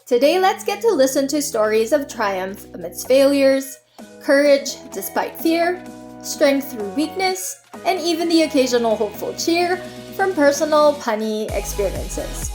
Today, let's get to listen to stories of triumph amidst failures, courage despite fear, strength through weakness, and even the occasional hopeful cheer from personal punny experiences.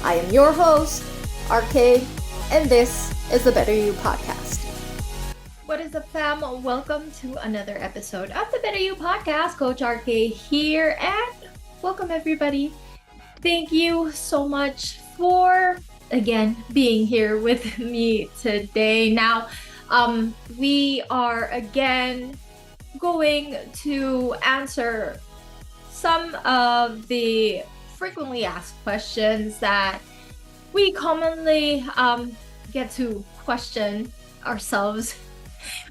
I am your host, RKaye, and this is the BetterU podcast. What is up, fam? Welcome to another episode of the BetterU podcast. Coach RKaye here, and welcome everybody. Thank you so much for again being here with me today. Now, we are again going to answer some of the frequently asked questions that we commonly get to question ourselves,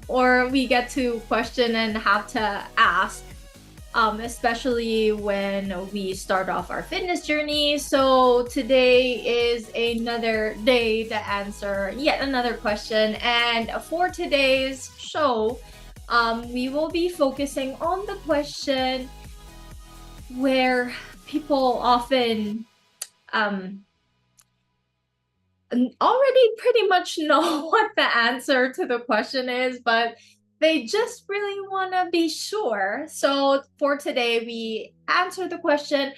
or we get to question and have to ask, especially when we start off our fitness journey. So today is another day to answer yet another question. And for today's show, we will be focusing on the question where people often already pretty much know what the answer to the question is, but they just really want to be sure. So for today, we answer the question,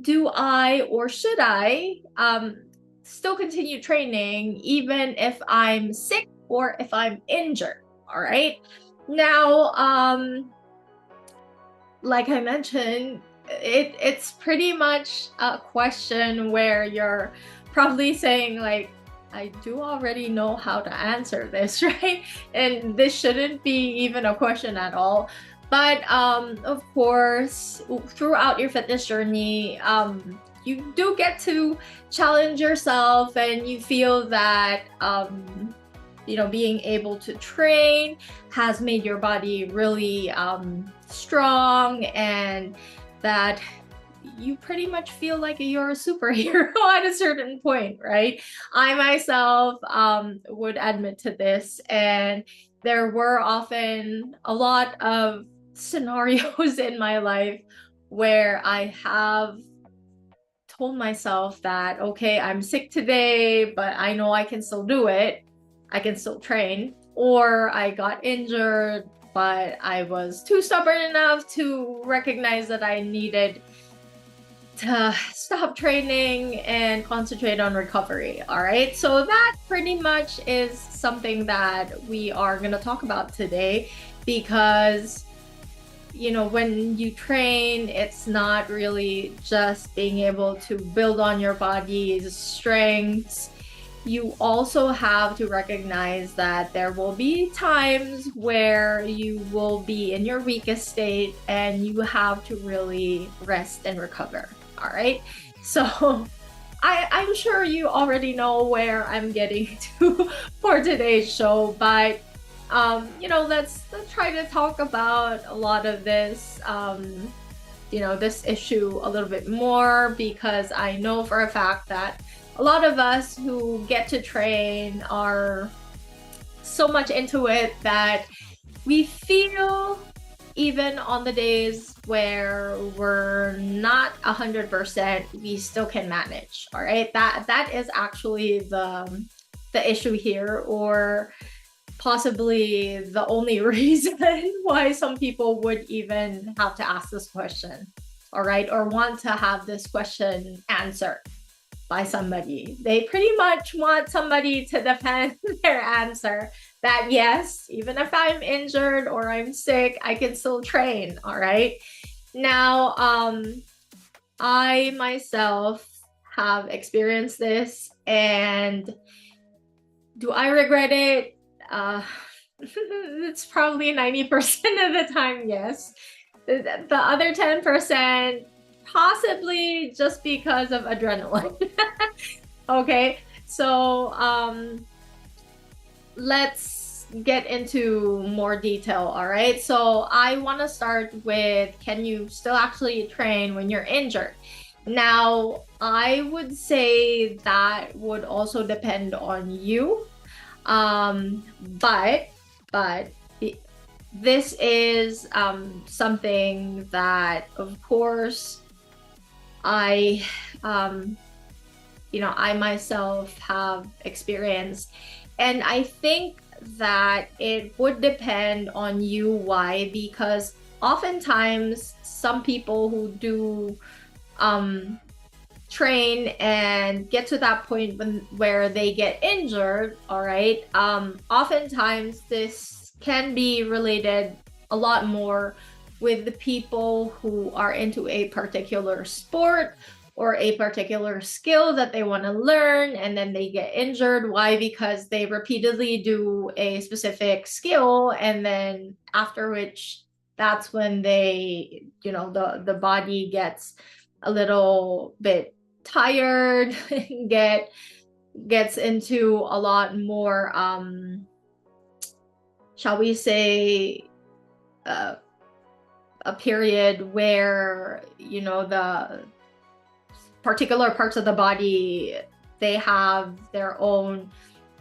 do I or should I still continue training even if I'm sick or if I'm injured? All right. Now, like I mentioned, it's pretty much a question where you're probably saying like, I do already know how to answer this, right? And this shouldn't be even a question at all. But of course, throughout your fitness journey, you do get to challenge yourself, and you feel that being able to train has made your body really strong, and that you pretty much feel like you're a superhero at a certain point, right? I myself would admit to this, and there were often a lot of scenarios in my life where I have told myself that, okay, I'm sick today, but I know I can still do it. I can still train. Or I got injured, but I was too stubborn enough to recognize that I needed to stop training and concentrate on recovery. All right, so that pretty much is something that we are going to talk about today, because when you train, it's not really just being able to build on your body's strengths. You also have to recognize that there will be times where you will be in your weakest state, and you have to really rest and recover. All right, so I'm sure you already know where I'm getting to for today's show, but let's try to talk about a lot of this this issue a little bit more, because I know for a fact that a lot of us who get to train are so much into it that we feel, even on the days where we're not 100%, we still can manage. All right, that is actually the issue here, or possibly the only reason why some people would even have to ask this question, all right, or want to have this question answered by somebody. They pretty much want somebody to defend their answer that yes, even if I'm injured or I'm sick, I can still train. All right. Now, I myself have experienced this, and do I regret it? It's probably 90% of the time, yes. The other 10%, possibly just because of adrenaline. Okay, so let's get into more detail. All right, so I want to start with, can you still actually train when you're injured? Now, I would say that would also depend on you, but this is something that, of course, I I myself have experienced. And I think that it would depend on you. Why? Because oftentimes some people who do train and get to that point where they get injured, all right, oftentimes this can be related a lot more with the people who are into a particular sport or a particular skill that they want to learn, and then they get injured. Why? Because they repeatedly do a specific skill, and then after which, that's when they, the body gets a little bit tired, gets into a lot more, shall we say, a period where, the particular parts of the body, they have their own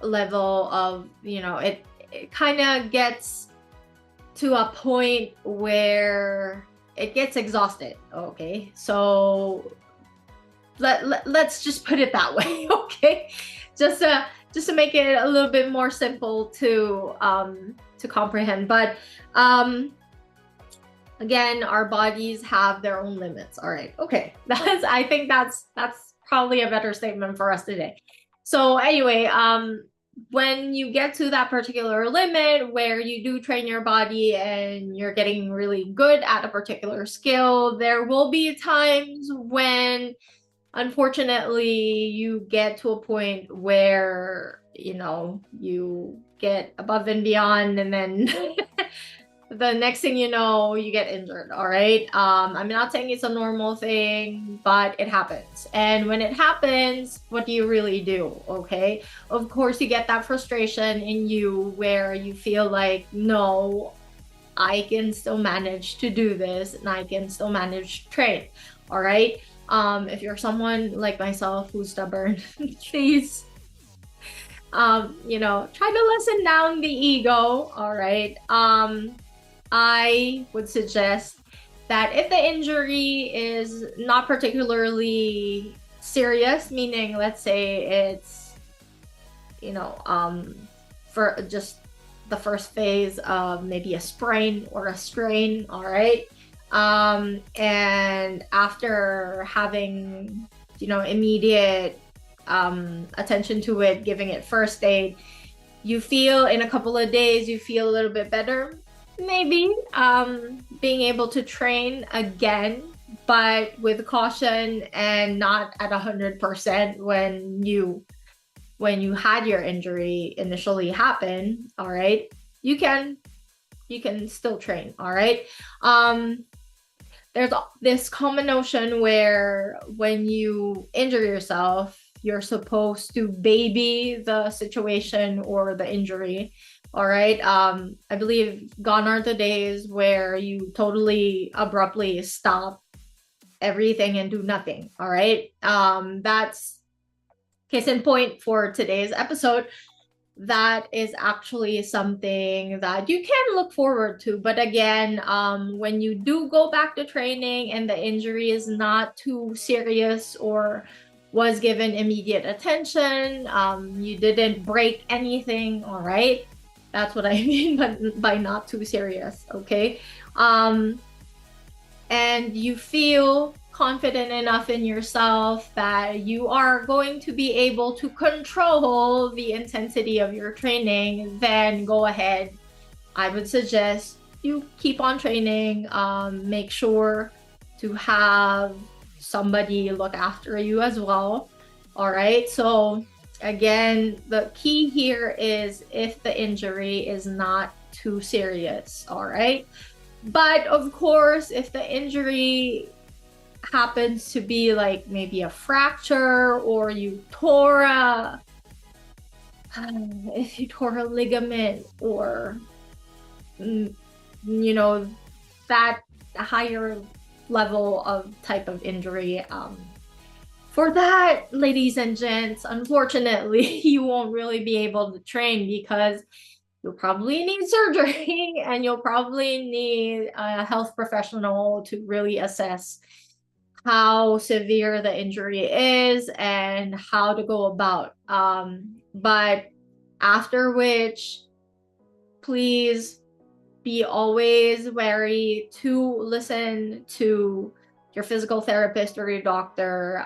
level of, it kind of gets to a point where it gets exhausted. Okay, so let's just put it that way. Okay, just to make it a little bit more simple to comprehend. But again, our bodies have their own limits. All right. Okay. I think that's probably a better statement for us today. So anyway, when you get to that particular limit where you do train your body and you're getting really good at a particular skill, there will be times when, unfortunately, you get to a point where, you get above and beyond, and then the next thing you know, you get injured. All right. I'm not saying it's a normal thing, but it happens. And when it happens, what do you really do? Okay. Of course, you get that frustration in you where you feel like, no, I can still manage to do this and I can still manage to train. All right. If you're someone like myself who's stubborn, please, try to lessen down the ego. All right. I would suggest that if the injury is not particularly serious, meaning let's say it's, for just the first phase of maybe a sprain or a strain, all right? And after having, immediate attention to it, giving it first aid, you feel in a couple of days, you feel a little bit better. Maybe being able to train again, but with caution and not at 100% when you had your injury initially happen. All right, you can still train. All right. There's this common notion where when you injure yourself, you're supposed to baby the situation or the injury. All right. I believe gone are the days where you totally abruptly stop everything and do nothing. All right. That's case in point for today's episode. That is actually something that you can look forward to. But again, when you do go back to training and the injury is not too serious or was given immediate attention, you didn't break anything. All right. That's what I mean by not too serious, okay? And you feel confident enough in yourself that you are going to be able to control the intensity of your training, then go ahead. I would suggest you keep on training. Make sure to have somebody look after you as well, all right? So again, the key here is if the injury is not too serious, all right? But of course, if the injury happens to be like maybe a fracture or you tore if you tore a ligament or, that higher level of type of injury, for that, ladies and gents, unfortunately, you won't really be able to train because you'll probably need surgery and you'll probably need a health professional to really assess how severe the injury is and how to go about. But after which, please be always wary to listen to your physical therapist or your doctor,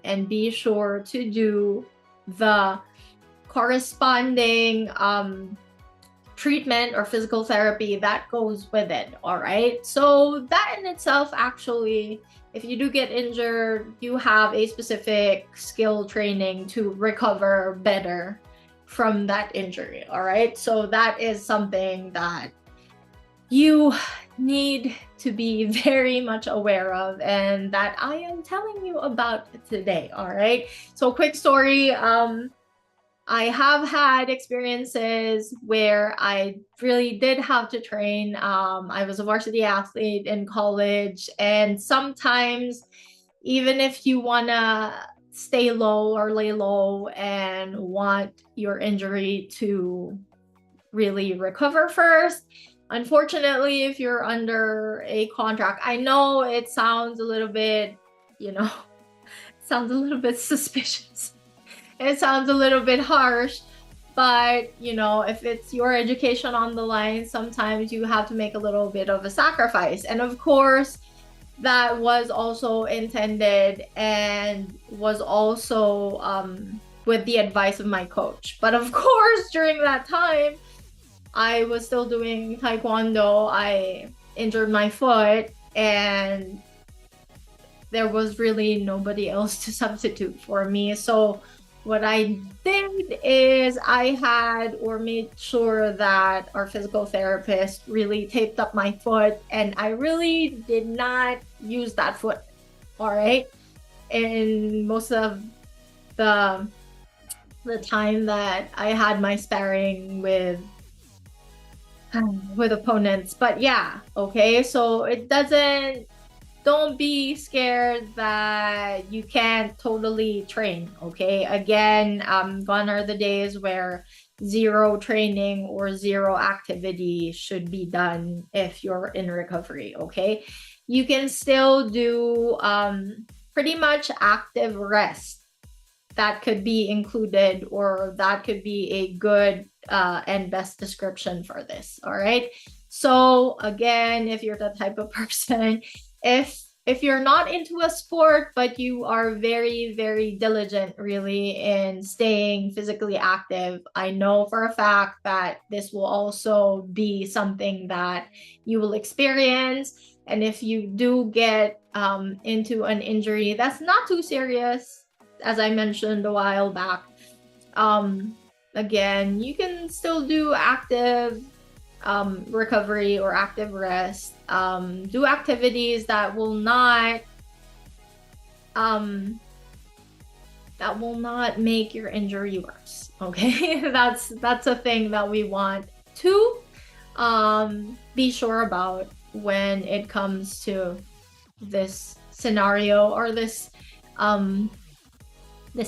and be sure to do the corresponding treatment or physical therapy that goes with it. All right, so that in itself, actually, if you do get injured, you have a specific skill training to recover better from that injury. All right, so that is something that you need to be very much aware of and that I am telling you about today. All right, so quick story. I have had experiences where I really did have to train. I was a varsity athlete in college, and sometimes even if you want to stay low or lay low and want your injury to really recover first, unfortunately, if you're under a contract, I know it sounds a little bit, sounds a little bit suspicious. It sounds a little bit harsh, but if it's your education on the line, sometimes you have to make a little bit of a sacrifice. And of course, that was also intended and was also with the advice of my coach. But of course, during that time, I was still doing taekwondo. I injured my foot, and there was really nobody else to substitute for me. So what I did is I had or made sure that our physical therapist really taped up my foot, and I really did not use that foot. All right. And most of the time that I had my sparring with opponents. But yeah, okay, so don't be scared that you can't totally train. Okay, again, gone are the days where zero training or zero activity should be done if you're in recovery. Okay, you can still do pretty much active rest. That could be included, or that could be a good and best description for this. All right, so again, if you're the type of person, if you're not into a sport but you are very, very diligent really in staying physically active, I know for a fact that this will also be something that you will experience. And if you do get into an injury that's not too serious, as I mentioned a while back, again, you can still do active recovery or active rest. Do activities that will not make your injury worse. Okay, that's a thing that we want to be sure about when it comes to this scenario or this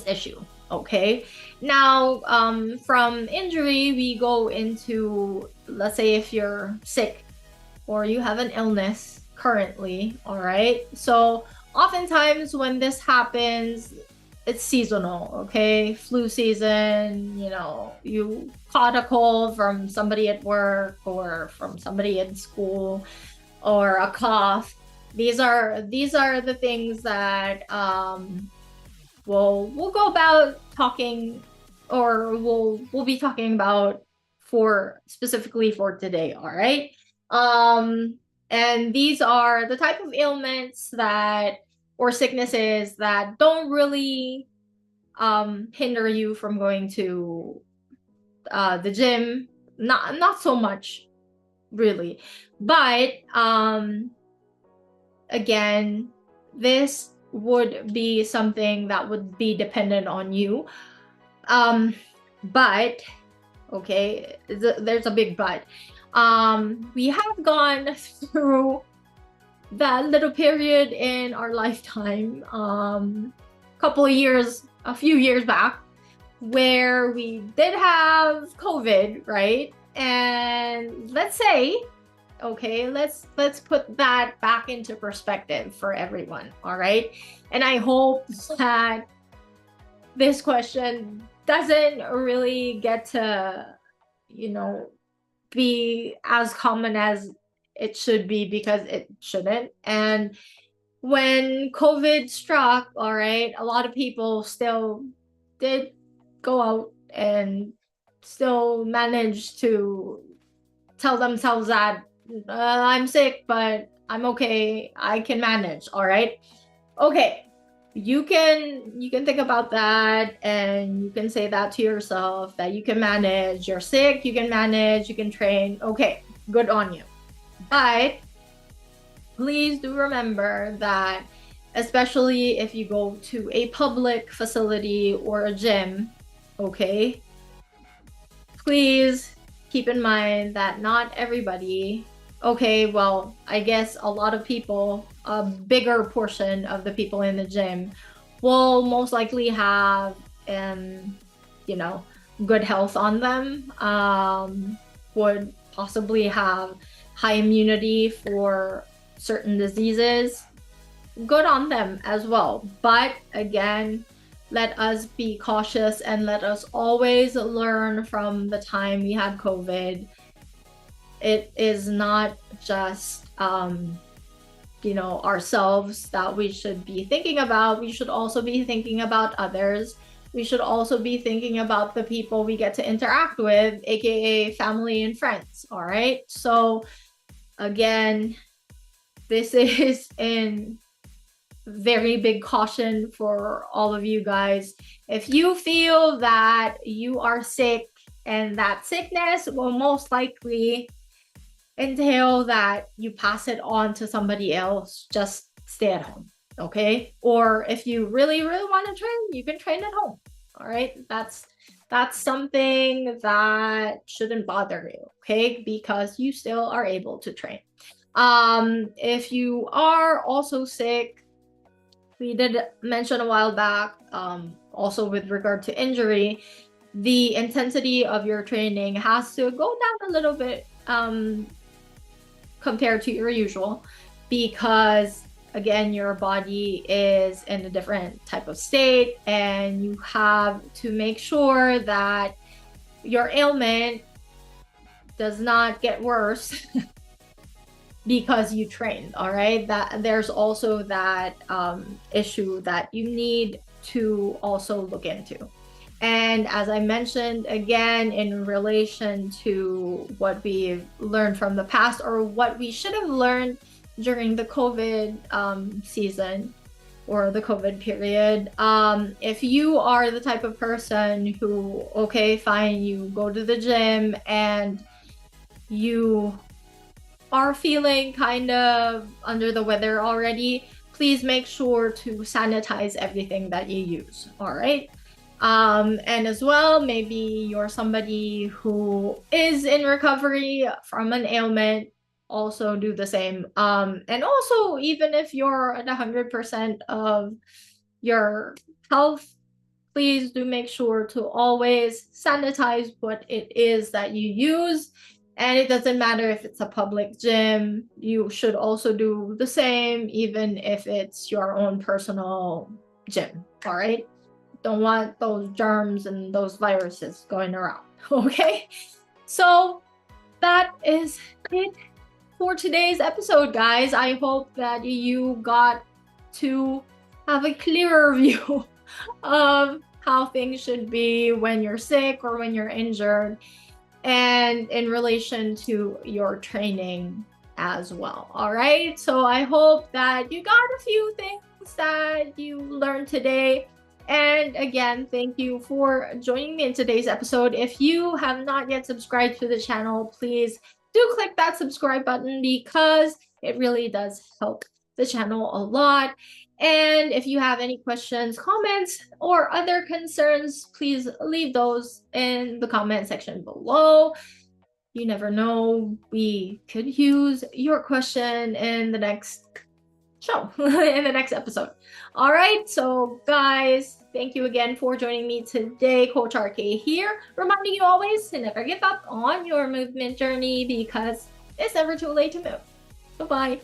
issue. Okay, now from injury we go into, let's say, if you're sick or you have an illness currently. All right, so oftentimes when this happens, it's seasonal. Okay, flu season, you caught a cold from somebody at work or from somebody in school, or a cough. These are the things that we'll go about talking, or we'll be talking about specifically for today. All right, and these are the type of ailments or sicknesses that don't really hinder you from going to the gym. Not so much really, but again, this would be something that would be dependent on you. But okay, there's a big but. We have gone through that little period in our lifetime, a few years back, where we did have COVID, right? And let's say, Okay, let's put that back into perspective for everyone. All right, and I hope that this question doesn't really get to, you know, be as common as it should be, because it shouldn't. And when COVID struck, all right, a lot of people still did go out and still managed to tell themselves that I'm sick, but I'm okay. I can manage. All right. Okay. You can think about that, and you can say that to yourself that you can manage. You're sick, you can manage, you can train. Okay, good on you. But please do remember that, especially if you go to a public facility or a gym, okay, please keep in mind that not everybody, okay, well, I guess a lot of people, a bigger portion of the people in the gym will most likely have, you know, good health on them, would possibly have high immunity for certain diseases. Good on them as well. But again, let us be cautious, and let us always learn from the time we had COVID. It is not just, you know, ourselves that we should be thinking about. We should also be thinking about others. We should also be thinking about the people we get to interact with, aka family and friends. All right. So again, this is in very big caution for all of you guys. If you feel that you are sick, and that sickness will most likely entail that you pass it on to somebody else, just stay at home. Okay. Or if you really want to train, you can train at home. All right. That's something that shouldn't bother you. Okay. Because you still are able to train. If you are also sick, we did mention a while back, also with regard to injury, the intensity of your training has to go down a little bit compared to your usual, because again, your body is in a different type of state, and you have to make sure that your ailment does not get worse because you trained. All right, that there's also that issue that you need to also look into. And as I mentioned, again, in relation to what we've learned from the past, or what we should have learned during the COVID season or the COVID period, if you are the type of person who, okay, fine, you go to the gym and you are feeling kind of under the weather already, please make sure to sanitize everything that you use. All right. And as well, maybe you're somebody who is in recovery from an ailment, also do the same. And also, even if you're at 100% of your health, please do make sure to always sanitize what it is that you use. And it doesn't matter if it's a public gym, you should also do the same, even if it's your own personal gym. All right. Don't want those germs and those viruses going around. Okay. So that is it for today's episode, guys. I hope that you got to have a clearer view of how things should be when you're sick or when you're injured, and in relation to your training as well. All right. So I hope that you got a few things that you learned today. And again, thank you for joining me in today's episode. If you have not yet subscribed to the channel, please do click that subscribe button, because it really does help the channel a lot. And if you have any questions, comments, or other concerns, please leave those in the comment section below. You never know, we could use your question in the next show, in the next episode. All right, so guys, thank you again for joining me today. Coach RKaye here, reminding you always to never give up on your movement journey, because it's never too late to move. Bye-bye.